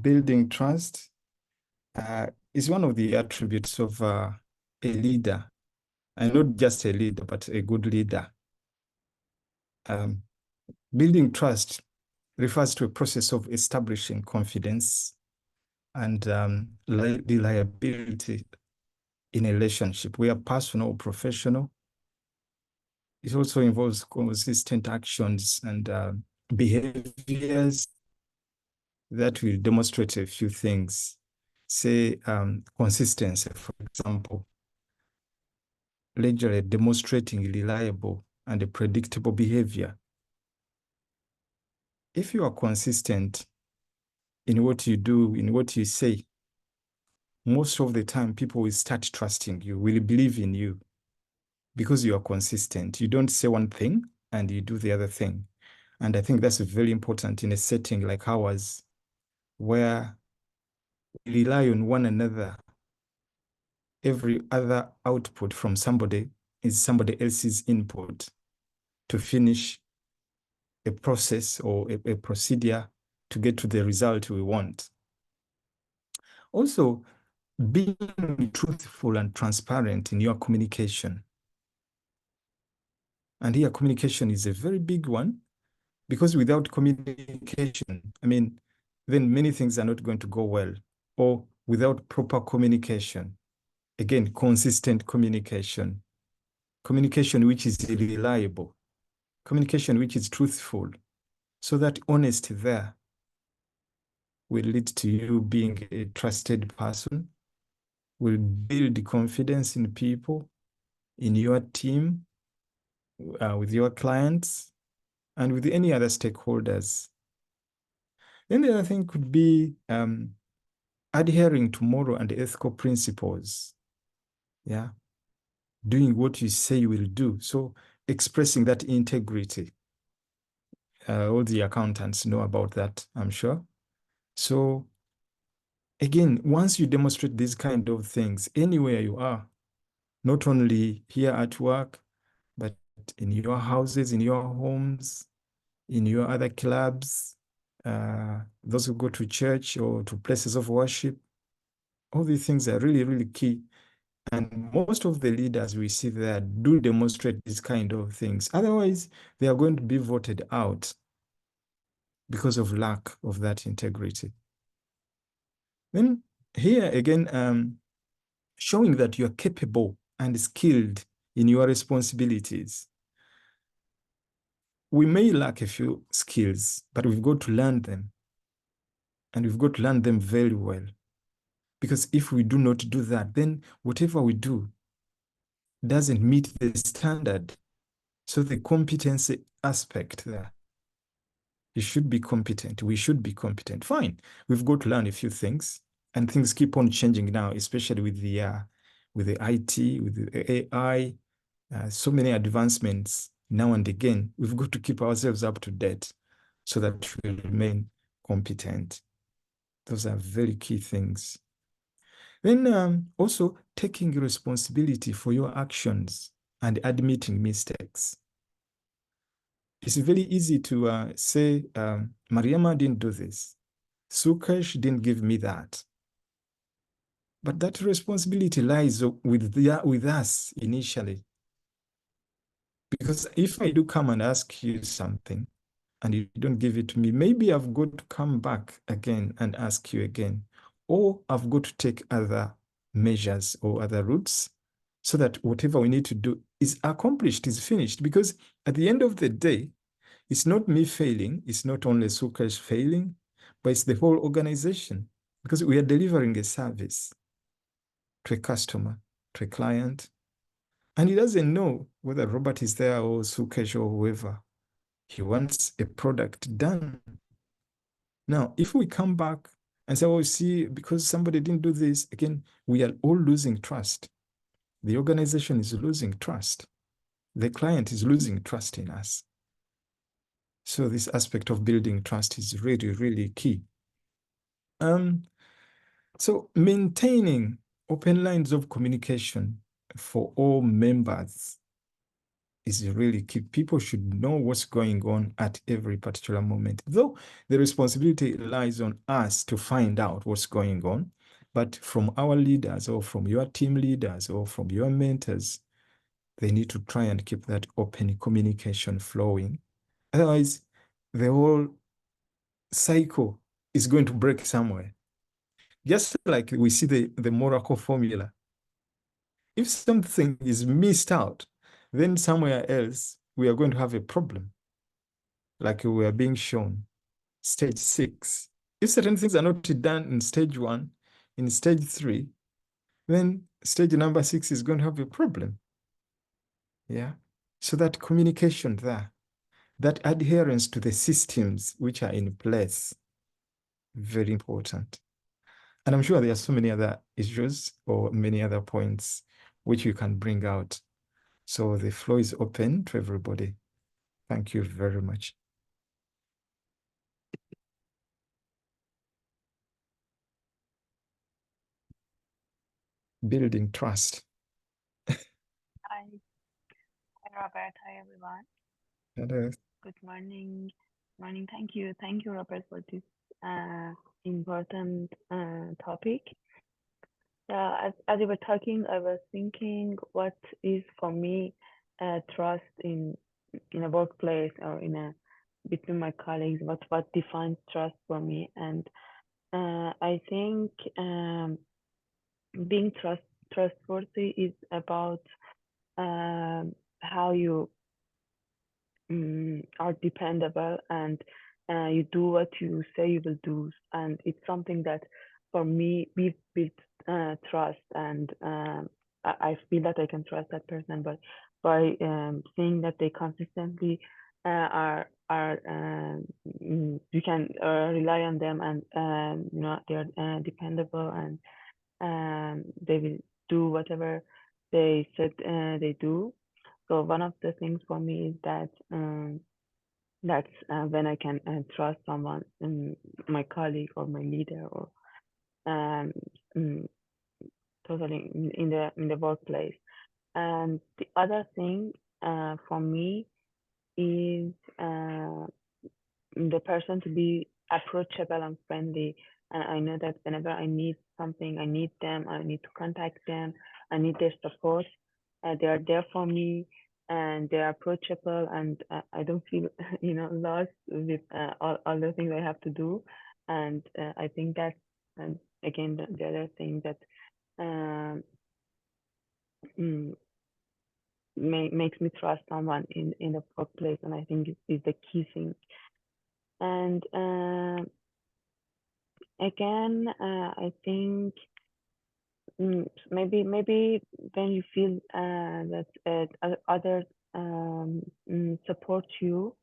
building trust is one of the attributes of a leader, and not just a leader, but a good leader. Building trust refers to a process of establishing confidence and reliability in a relationship, whether personal or professional. It also involves consistent actions and behaviors that will demonstrate a few things. Say consistency, for example, regularly demonstrating reliable and a predictable behavior. If you are consistent in what you do, in what you say, most of the time people will start trusting you, will believe in you, because you are consistent. You don't say one thing and you do the other thing. And I think that's very important in a setting like ours, where we rely on one another. Every other output from somebody is somebody else's input to finish a process or a procedure to get to the result we want. Also, being truthful and transparent in your communication. And here, communication is a very big one, because without communication, then many things are not going to go well. Or without proper communication, again, consistent communication, communication which is reliable, communication which is truthful, so that honesty there will lead to you being a trusted person, will build confidence in people, in your team, with your clients, and with any other stakeholders. Then the other thing could be adhering to moral and ethical principles. Yeah. Doing what you say you will do. So expressing that integrity. All the accountants know about that, I'm sure. So again, once you demonstrate these kind of things anywhere you are, not only here at work, but in your houses, in your homes, in your other clubs, those who go to church or to places of worship, all these things are really, really key. And most of the leaders we see there do demonstrate these kind of things. Otherwise, they are going to be voted out because of lack of that integrity. Then here again, showing that you are capable and skilled in your responsibilities. We may lack a few skills, but we've got to learn them. And we've got to learn them very well. Because if we do not do that, then whatever we do doesn't meet the standard. So the competency aspect there, you should be competent. We should be competent. Fine. We've got to learn a few things, and things keep on changing now, especially with the IT, with the AI, so many advancements now and again. We've got to keep ourselves up to date so that we remain competent. Those are very key things. Then also taking responsibility for your actions and admitting mistakes. It's very easy to say, Mariama didn't do this. Sukesh didn't give me that. But that responsibility lies with us initially. Because if I do come and ask you something and you don't give it to me, maybe I've got to come back again and ask you again. Or I've got to take other measures or other routes so that whatever we need to do is accomplished, is finished. Because at the end of the day, it's not me failing, it's not only Sukesh failing, but it's the whole organization, because we are delivering a service to a customer, to a client, and he doesn't know whether Robert is there or Sukesh or whoever. He wants a product done. Now, if we come back and say, oh, see, because somebody didn't do this, again, we are all losing trust. The organization is losing trust. The client is losing trust in us. So this aspect of building trust is really, really key. So maintaining open lines of communication for all members. is really key. People should know what's going on at every particular moment, though the responsibility lies on us to find out what's going on. But from our leaders or from your team leaders or from your mentors, they need to try and keep that open communication flowing. Otherwise, the whole cycle is going to break somewhere. Just like we see the Moracle formula. If something is missed out, then somewhere else we are going to have a problem, like we are being shown. Stage 6. If certain things are not done in stage 1, in stage 3, then stage number 6 is going to have a problem. Yeah. So that communication there, that adherence to the systems which are in place, very important. And I'm sure there are so many other issues or many other points which you can bring out. So the floor is open to everybody. Thank you very much. Building trust. Hi. Hi, Robert. Hi, everyone. Hello. Good morning. Morning. Thank you. Thank you, Robert, for this important topic. As you were talking, I was thinking what is for me trust in a workplace or in a between my colleagues. What defines trust for me? And I think being trustworthy is about how you are dependable and you do what you say you will do. And it's something that for me, we've built trust and I feel that I can trust that person by seeing that they consistently you can rely on them and they're dependable and they will do whatever they said they do. So one of the things for me is that that's when I can trust someone, my colleague or my leader, or um, mm, totally in the workplace. And the other thing for me is the person to be approachable and friendly. And I know that whenever I need something, I need them, I need to contact them, I need their support. They are there for me and they're approachable and I don't feel, lost with all the things I have to do. And I think that's, and again, the other thing that um, mm, makes me trust someone in the workplace. And I think is the key thing. And again, I think maybe when you feel that others support you,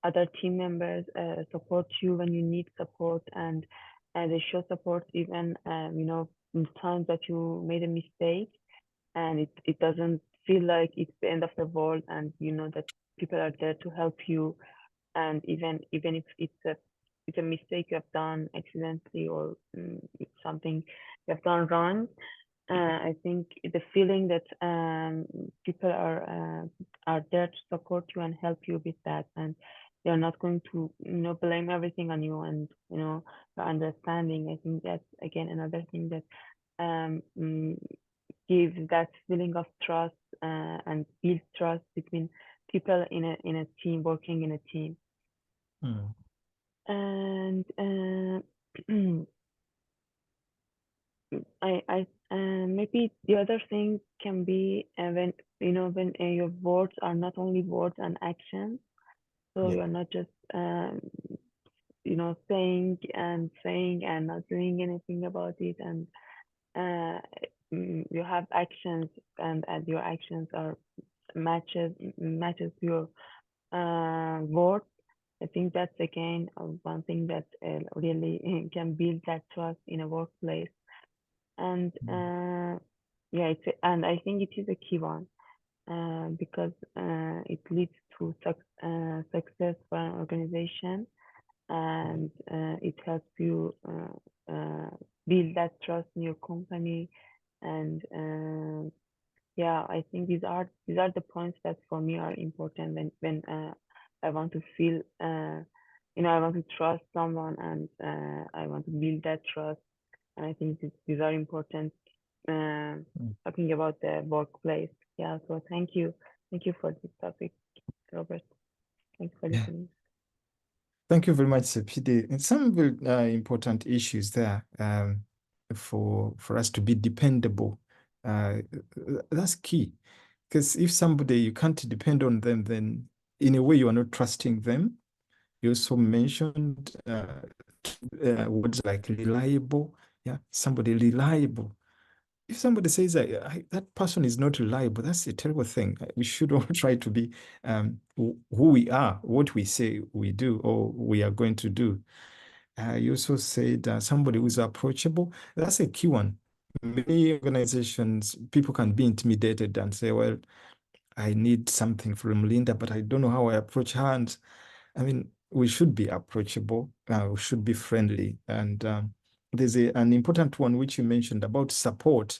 other team members support you when you need support, and they show support even in times that you made a mistake, and it doesn't feel like it's the end of the world, and you know that people are there to help you, and even if it's a mistake you have done accidentally or it's something you have done wrong. I think the feeling that people are there to support you and help you with that, and they're not going to blame everything on you, and your understanding. I think that's again another thing that um, mm, gives that feeling of trust and builds trust between people in a team working in a team. Hmm. And maybe the other thing can be when your words are not only words and actions. So Yeah. you're not just saying and not doing anything about it, and uh, you have actions, and your actions are matches your words. I think that's again one thing that really can build that trust in a workplace. And Hmm. yeah, and I think it is a key one because it leads to success for an organization, and it helps you build that trust in your company, and Yeah, I think these are the points that for me are important when I want to feel I want to trust someone, and I want to build that trust. And I think these are important, uh, Mm. talking about the workplace. Yeah, so thank you for this topic, Robert. Thanks for Yeah. listening. Thank you very much, PD. And some very important issues there for us to be dependable. Uh, that's key. Because if somebody you can't depend on them, then in a way you are not trusting them. You also mentioned words like reliable. Yeah, somebody reliable. If somebody says that person is not reliable, that's a terrible thing. We should all try to be who we are, what we say we do or we are going to do. You also said somebody who is approachable. That's a key one. Many organizations, people can be intimidated and say, well, I need something from Linda, but I don't know how I approach her. And I mean, we should be approachable, we should be friendly. And there's an important one which you mentioned about support,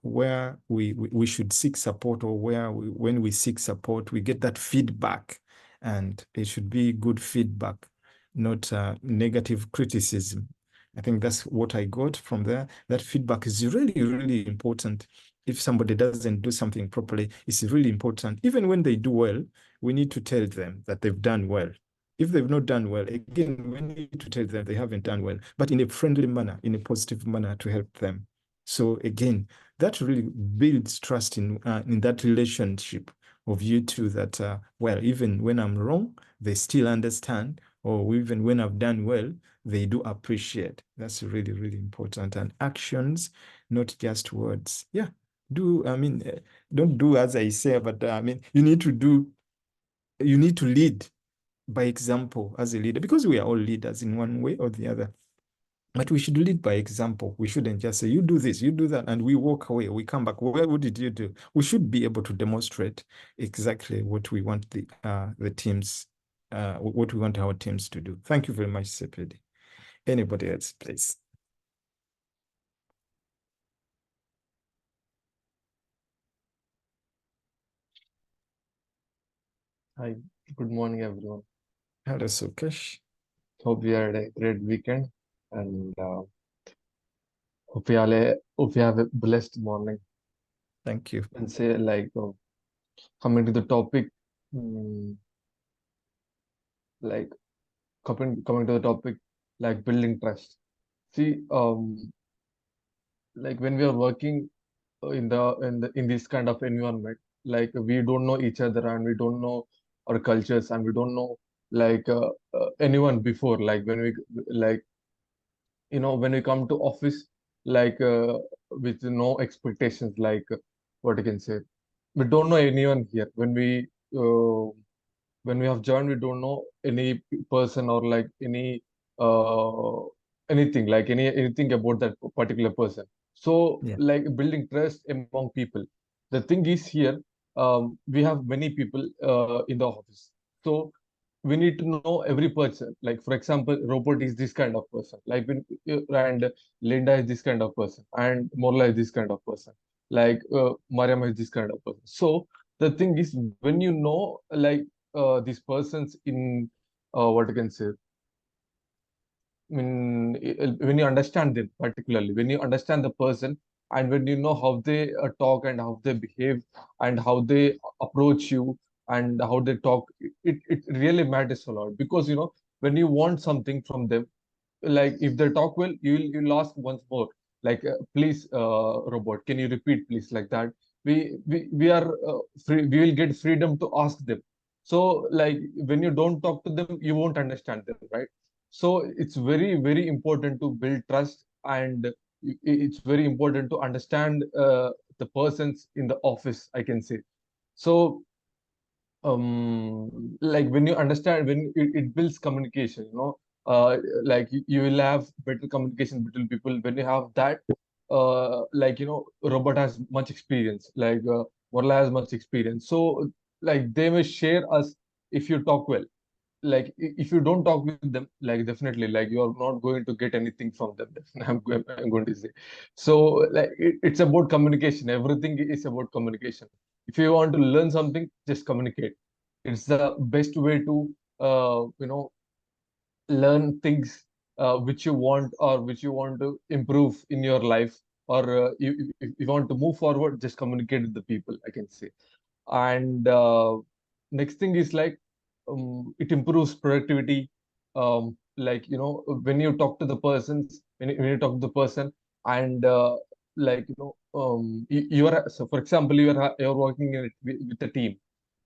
where we should seek support, or where when we seek support, we get that feedback. And it should be good feedback, not negative criticism. I think that's what I got from there. That feedback is really, really important. If somebody doesn't do something properly, it's really important. Even when they do well, we need to tell them that they've done well. If they've not done well, again, we need to tell them they haven't done well, but in a friendly manner, in a positive manner to help them. So again, that really builds trust in that relationship of you two, that, well, even when I'm wrong, they still understand, or even when I've done well, they do appreciate. That's really, really important. And actions, not just words. Yeah. Don't do as I say, but you need to lead by example as a leader, because we are all leaders in one way or the other. But we should lead by example. We shouldn't just say, you do this, you do that, and we walk away, we come back. Well, what did you do? We should be able to demonstrate exactly what we want the teams, what we want our teams to do. Thank you very much, Sepedi. Anybody else, please? Hi, good morning, everyone. Hello, Sukesh. Hope you had a great weekend and hope you have a blessed morning. Thank you. And say, like, coming to the topic, mm, like, coming to the topic, like building trust. See, like when we are working in this kind of environment, like we don't know each other and we don't know our cultures and we don't know like anyone before. Like when we like when we come to office, like with no expectations, like what I can say, we don't know anyone here. When we have joined, we don't know any person or like uh, anything, like anything about that particular person. So Yeah. like building trust among people. The thing is here, we have many people in the office. So we need to know every person. Like for example, Robert is this kind of person. And Linda is this kind of person, and Morla is this kind of person. Like Mariam is this kind of person. So the thing is, when you know like these persons in what I can say, when you understand them particularly, when you understand the person, and when you know how they talk and how they behave and how they approach you and how they talk, it really matters a lot. Because when you want something from them, like if they talk well, you'll ask once more, like please, Robot, can you repeat please, like that. We are free, we will get freedom to ask them. So like when you don't talk to them, you won't understand them, right? So it's very, very important to build trust, and it's very important to understand the persons in the office, I can say. So like when you understand, when it builds communication, like you will have better communication between people when you have that. Like Robert has much experience, like Morla has much experience, so like they may share us if you talk well. if you don't talk with them, like definitely like you're not going to get anything from them. I'm going to say. So like it's about communication. Everything is about communication. If you want to learn something, just communicate. It's the best way to learn things which you want, or which you want to improve in your life, or if you want to move forward, just communicate with the people, I can say. And next thing is like, it improves productivity. When you talk to the persons, when you talk to the person, and you are, so for example, you're working with a team,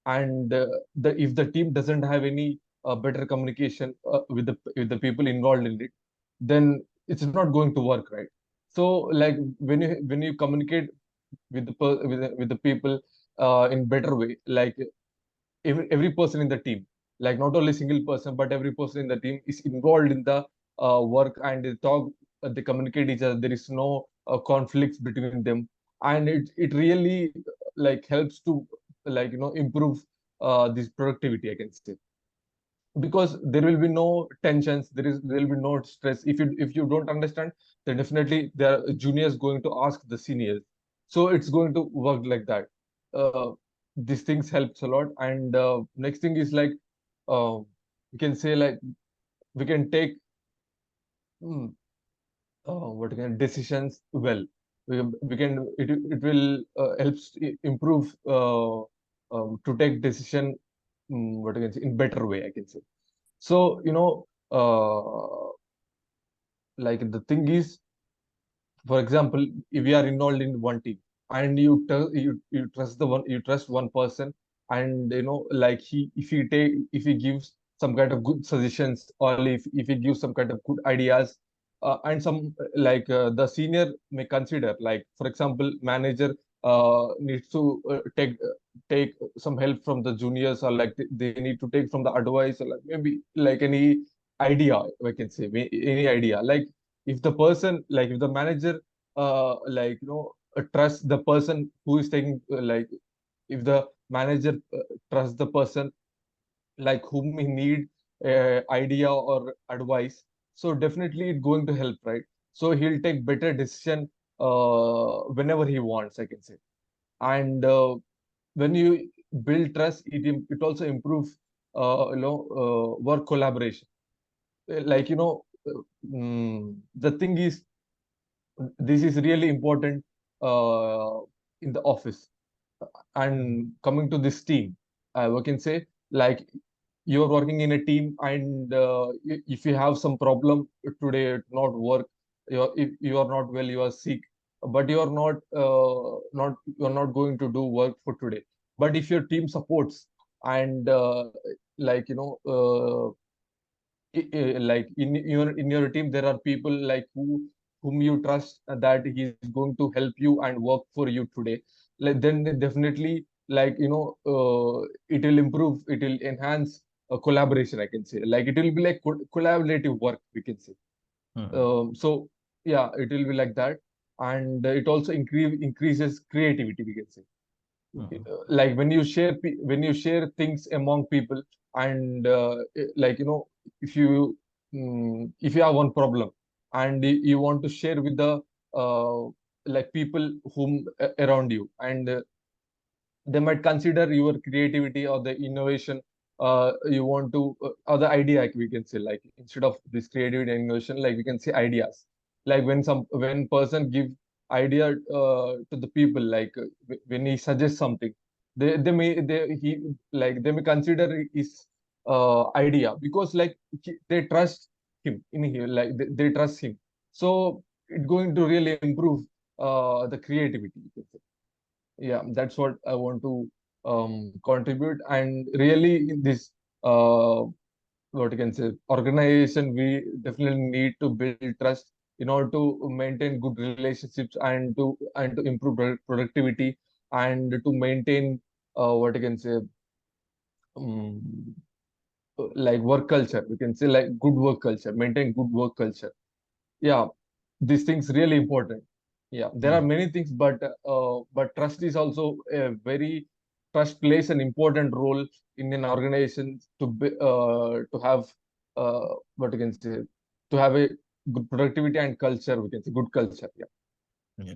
and the if the team doesn't have any better communication with the people involved in it, then it's not going to work, right? So like when you communicate with the people in better way, like every person in the team, like not only single person, but every person in the team is involved in the work, and they talk, they communicate each other. There is no conflicts between them, and it really like helps to improve this productivity, I can say. Because there will be no tensions, there will be no stress. If you don't understand, then definitely the juniors going to ask the seniors. So it's going to work like that. uh, these things helps a lot. And next thing is like, uh, we can say like, we can take hmm, what can decisions well. We can it will helps improve to take decision, what I can say, in better way, I can say. So like the thing is, for example, if we are involved in one team, and you trust one person, and like if he gives some kind of good suggestions, or if he gives some kind of good ideas, and some the senior may consider, like for example, manager needs to take some help from the juniors, or like they need to take from the advice, or like maybe like any idea, I can say, any idea. Like if the manager trust the person who is taking, if the manager trusts the person like whom he need idea or advice, so definitely it's going to help, right? So he'll take better decision whenever he wants, I can say. And when you build trust, it also improves work collaboration. The thing is, this is really important uh, in the office. And coming to this team, we can say like, you're working in a team, and if you have some problem today, it not work, if you are not well, you are sick, but you're not going to do work for today. But if your team supports, and like you know like in your team, there are people like whom you trust, that he is going to help you and work for you today. Like then definitely, it will improve, it will enhance collaboration, I can say. Like it will be like collaborative work, we can say. Mm, So yeah, it will be like that. And it also increases creativity, we can say. mm, Like when you share things among people, and if if you have one problem, and you want to share with the uh, like people whom around you, and they might consider your creativity or the innovation, you want to or the idea, like we can say, like instead of this creativity and innovation, like we can say ideas. Like when person give idea to the people, like when he suggests something, they may they may consider his idea, because like they trust him in here, like they trust him. So it's going to really improve the creativity, you can say. Yeah, that's what I want to contribute. And really in this what you can say organization, we definitely need to build trust in order to maintain good relationships, and to improve productivity, and to maintain what you can say, um, like work culture, we can say, like good work culture, maintain good work culture. Yeah, these things really important. Yeah, there are mm, many things, but trust is also a very trust plays an important role in an organization to have what you can say, to have a good productivity and culture. We can say good culture. Yeah. Yeah.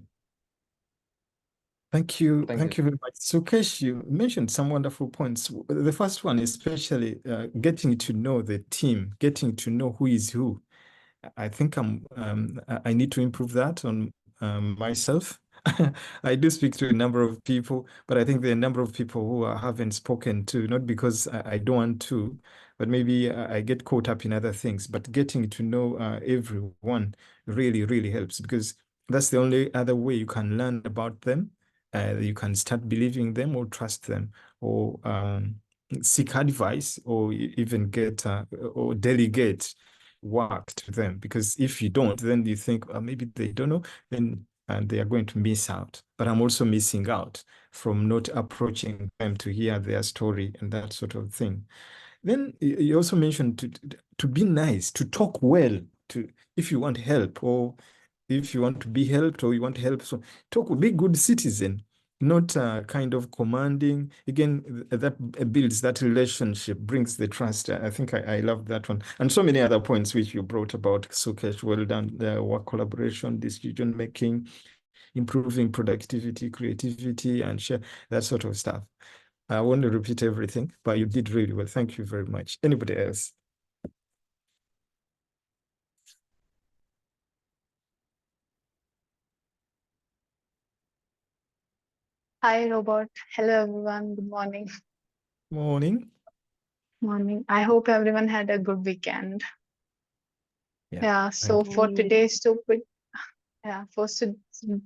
Thank you. Thank Thank you. you very much. Sukesh, you mentioned some wonderful points. The first one, especially getting to know the team, getting to know who is who. I think I need to improve that on myself. I do speak to a number of people, but I think there are a number of people who I haven't spoken to, not because I don't want to, but maybe I get caught up in other things. But getting to know everyone really, really helps, because that's the only other way you can learn about them. You can start believing them or trust them, or seek advice, or even get or delegate work to them. Because if you don't, then you think, maybe they don't know, then and they are going to miss out. But I'm also missing out from not approaching them to hear their story and that sort of thing. Then you also mentioned to be nice, to talk well, to if you want help, or if you want to be helped, or you want help, so talk, be good citizen, not kind of commanding. Again, that builds that relationship, brings the trust. I think I love that one. And so many other points which you brought about, Sukesh, well done. The work collaboration, decision making, improving productivity, creativity, and share, that sort of stuff. I won't repeat everything, but you did really well. Thank you very much. Anybody else? Hi, Robert. Hello, everyone. Good morning. Morning. Morning. I hope everyone had a good weekend. Yeah, Yeah, so thank you. for today's topic,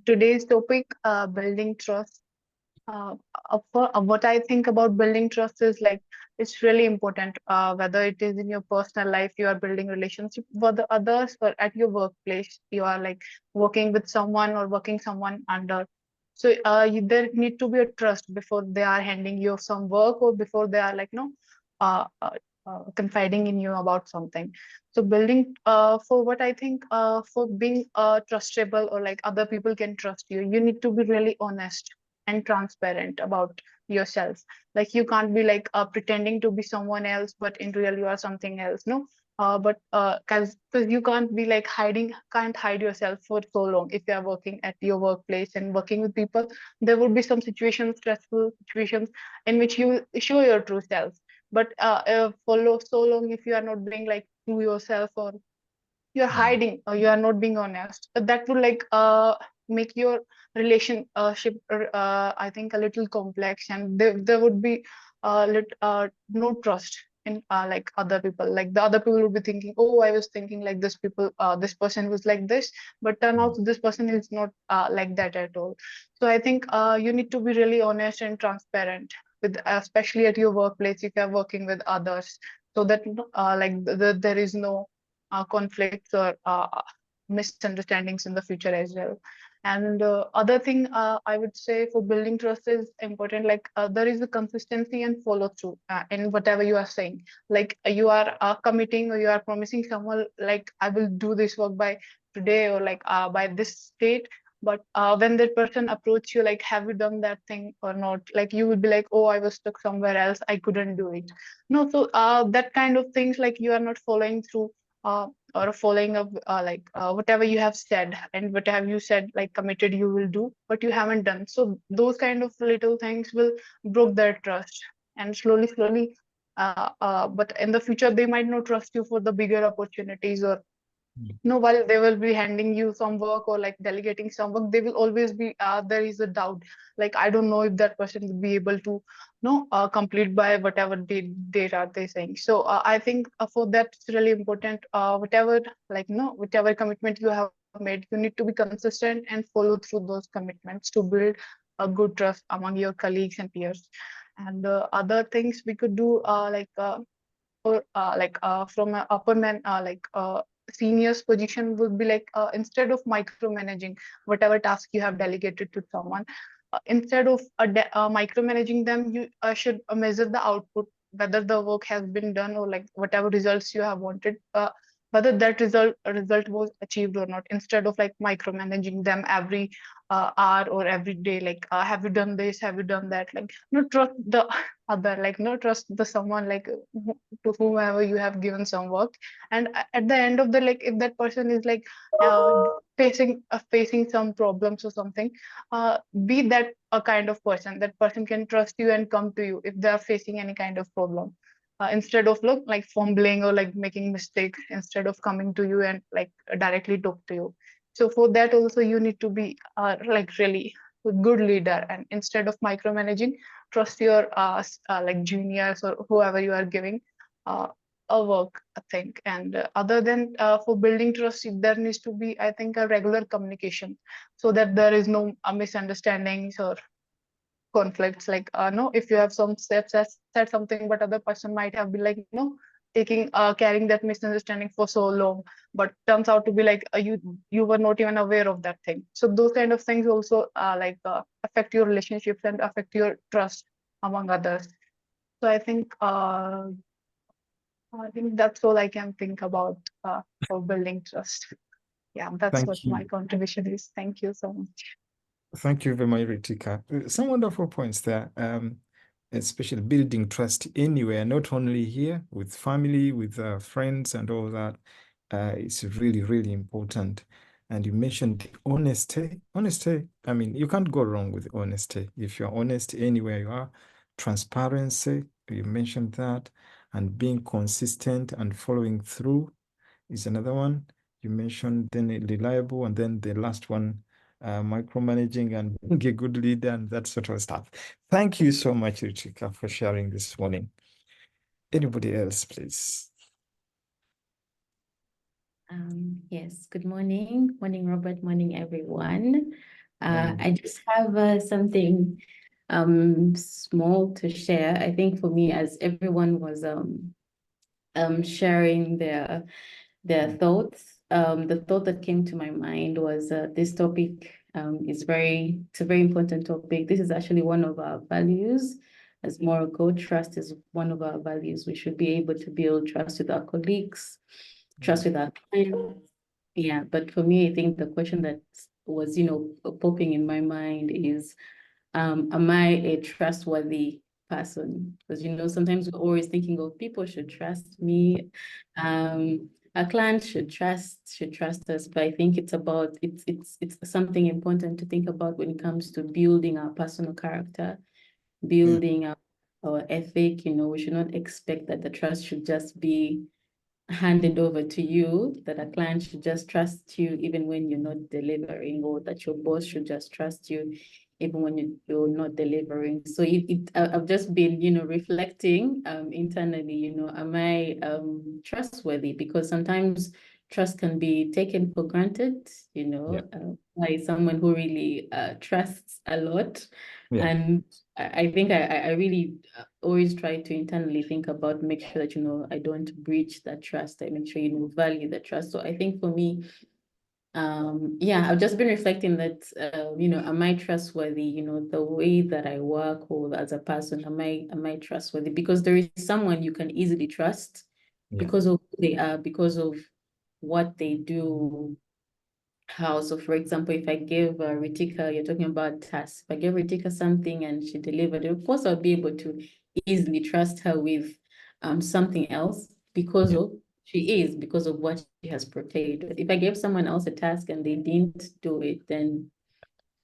today's topic, building trust. What I think about building trust is like it's really important. Whether it is in your personal life, you are building relationship with the others, or at your workplace, you are like working with someone or working someone under. So there need to be a trust before they are handing you some work, or before they are like uh, uh, confiding in you about something. So building for what I think for being trustable, or like other people can trust you, you need to be really honest and transparent about yourself. Like you can't be like pretending to be someone else, but in real you are something else. No, but because you can't be like can't hide yourself for so long. If you are working at your workplace and working with people, there will be some situations, stressful situations, in which you show your true self. But for so long, if you are not being like true yourself, or you're hiding, or you are not being honest, that would like make your relationship I think a little complex, and there would be no trust in like other people. Like the other people would be thinking, oh, I was thinking like this person was like this, but turn out this person is not like that at all. So I think you need to be really honest and transparent with, especially at your workplace, if you're working with others, so that there is no conflicts or misunderstandings in the future as well. And other thing I would say for building trust is important. Like there is a consistency and follow through in whatever you are saying. Like you are committing, or you are promising someone like I will do this work by today, or like by this date. But when that person approach you, like have you done that thing or not? Like you will be like, oh, I was stuck somewhere else, I couldn't do it. No, so that kind of things, like you are not following through uh, or following up whatever you have said, and whatever you said like committed you will do, but you haven't done. So those kind of little things will broke their trust, and slowly but in the future they might not trust you for the bigger opportunities, or no, while they will be handing you some work or like delegating some work, they will always be there is a doubt, like I don't know if that person will be able to complete by whatever date are they saying. So I think for that it's really important, whatever like no whatever commitment you have made, you need to be consistent and follow through those commitments to build a good trust among your colleagues and peers. And other things we could do or from an upper man seniors position would be like instead of micromanaging whatever task you have delegated to someone, instead of micromanaging them, you should measure the output, whether the work has been done, or like whatever results you have wanted, whether that result was achieved or not, instead of like micromanaging them every hour or every day, like have you done this, have you done that, like no, trust the other, like no, trust the someone, like to whomever you have given some work. And at the end of the, like if that person is like uh, facing some problems or something, be that a kind of person, that person can trust you and come to you if they are facing any kind of problem, instead of look like fumbling or like making mistakes, instead of coming to you and like directly talk to you. So for that also you need to be like really a good leader, and instead of micromanaging, trust your like juniors or whoever you are giving uh, a work, I think. And other than for building trust, there needs to be, I think, a regular communication, so that there is no misunderstandings or conflicts. Like no, if you have some steps said something, but other person might have been like, taking carrying that misunderstanding for so long, but turns out to be like you were not even aware of that thing. So those kind of things also affect your relationships and affect your trust among others. So I think that's all I can think about for building trust. Yeah, that's what Thank my you. contribution is. Thank you so much. Thank you very much, Ritika. Some wonderful points there. Especially building trust anywhere, not only here with family, with friends, and all that. It's really, really important. And you mentioned honesty. Honesty. I mean, you can't go wrong with honesty. If you're honest anywhere you are, transparency. You mentioned that, and being consistent and following through is another one. You mentioned then reliable, and then the last one, micromanaging and being a good leader and that sort of stuff. Thank you so much, Ruchika, for sharing this morning. Anybody else, please? Yes, good morning. Morning, Robert. Morning, everyone. Morning. I just have something small to share. I think for me, as everyone was sharing their thoughts, the thought that came to my mind was this topic it's a very important topic. This is actually one of our values. As Moracle, trust is one of our values. We should be able to build trust with our colleagues, trust with our clients. Yeah, but for me, I think the question that was, popping in my mind is, am I a trustworthy person? Because, sometimes we're always thinking of people should trust me. Our clients should trust us. But I think it's something important to think about when it comes to building our personal character, building our ethic. We should not expect that the trust should just be handed over to you, that a client should just trust you even when you're not delivering, or that your boss should just trust you even when you're not delivering. So I've just been, reflecting internally, am I trustworthy? Because sometimes trust can be taken for granted, Yeah. by someone who really trusts a lot. Yeah. And I think I really always try to internally think about, make sure that, I don't breach that trust. I make sure, value the trust. So I think for me, yeah, I've just been reflecting that, am I trustworthy? The way that I work or as a person, am I trustworthy? Because there is someone you can easily trust Yeah. because of who they are, because of what they do. How? So for example, if I give Ritika, you're talking about tasks. If I give Ritika something and she delivered it, of course I'll be able to easily trust her with something else because Yeah. of because of what she has portrayed. But if I gave someone else a task and they didn't do it, then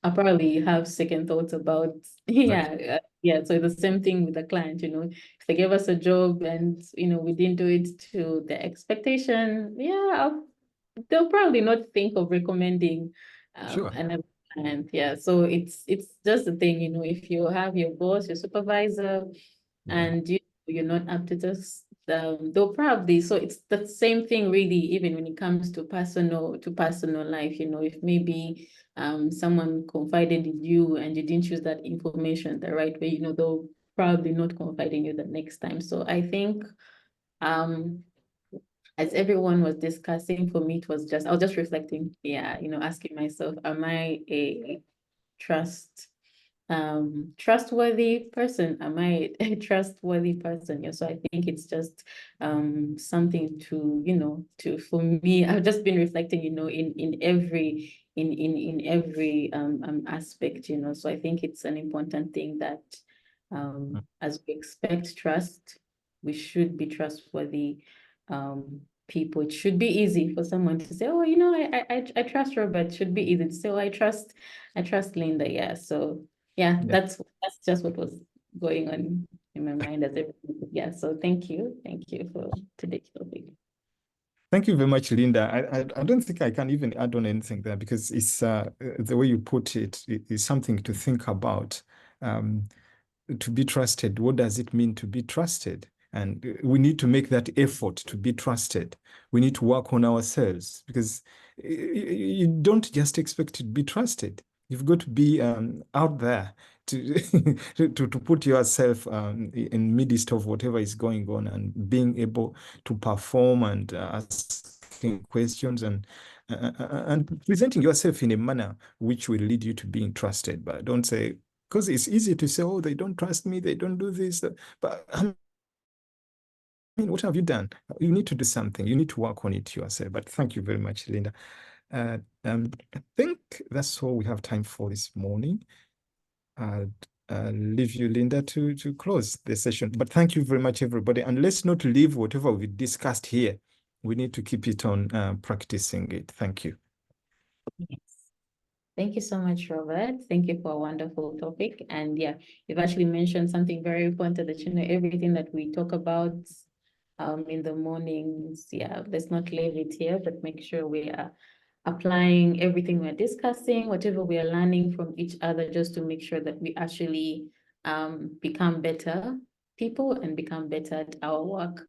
I probably have second thoughts about, Exactly. yeah. So the same thing with the client, if they gave us a job and, we didn't do it to the expectation, yeah, they'll probably not think of recommending Sure. another client. Yeah. So it's just the thing, if you have your boss, your supervisor, Yeah. and you're not up to this, they'll probably, so it's the same thing really, even when it comes to personal life, if maybe someone confided in you and you didn't use that information the right way, they'll probably not confide in you the next time. So I think um as everyone was discussing, for me, I was just reflecting, yeah, asking myself, am I a trust trustworthy person? Am I a trustworthy person? Yeah, so I think it's just something to, for me, I've just been reflecting, in every aspect, so I think it's an important thing that as we expect trust, we should be trustworthy people. It should be easy for someone to say, oh, I trust Robert. It should be easy to say, oh, I trust Linda. Yeah. So yeah, that's just what was going on in my mind as everything. Yeah. So thank you for today's topic. Thank you very much, Linda. I don't think I can even add on anything there, because it's the way you put it is something to think about. To be trusted, what does it mean to be trusted? And we need to make that effort to be trusted. We need to work on ourselves, because you don't just expect to be trusted. You've got to be out there to to put yourself in midst of whatever is going on, and being able to perform, and asking questions, and presenting yourself in a manner which will lead you to being trusted. But don't say, because it's easy to say, oh, they don't trust me, they don't do this. But I mean, what have you done? You need to do something. You need to work on it yourself. But thank you very much, Linda. I think that's all we have time for this morning. I'll leave you, Linda, to close the session. But thank you very much, everybody. And let's not leave whatever we discussed here. We need to keep it on practicing it. Thank you. Yes. Thank you so much, Robert. Thank you for a wonderful topic. And yeah, you've actually mentioned something very important, that, everything that we talk about in the mornings, yeah, let's not leave it here, but make sure we are applying everything we're discussing, whatever we are learning from each other, just to make sure that we actually become better people and become better at our work.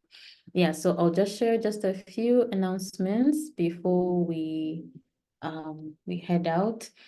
Yeah, so I'll just share just a few announcements before we head out.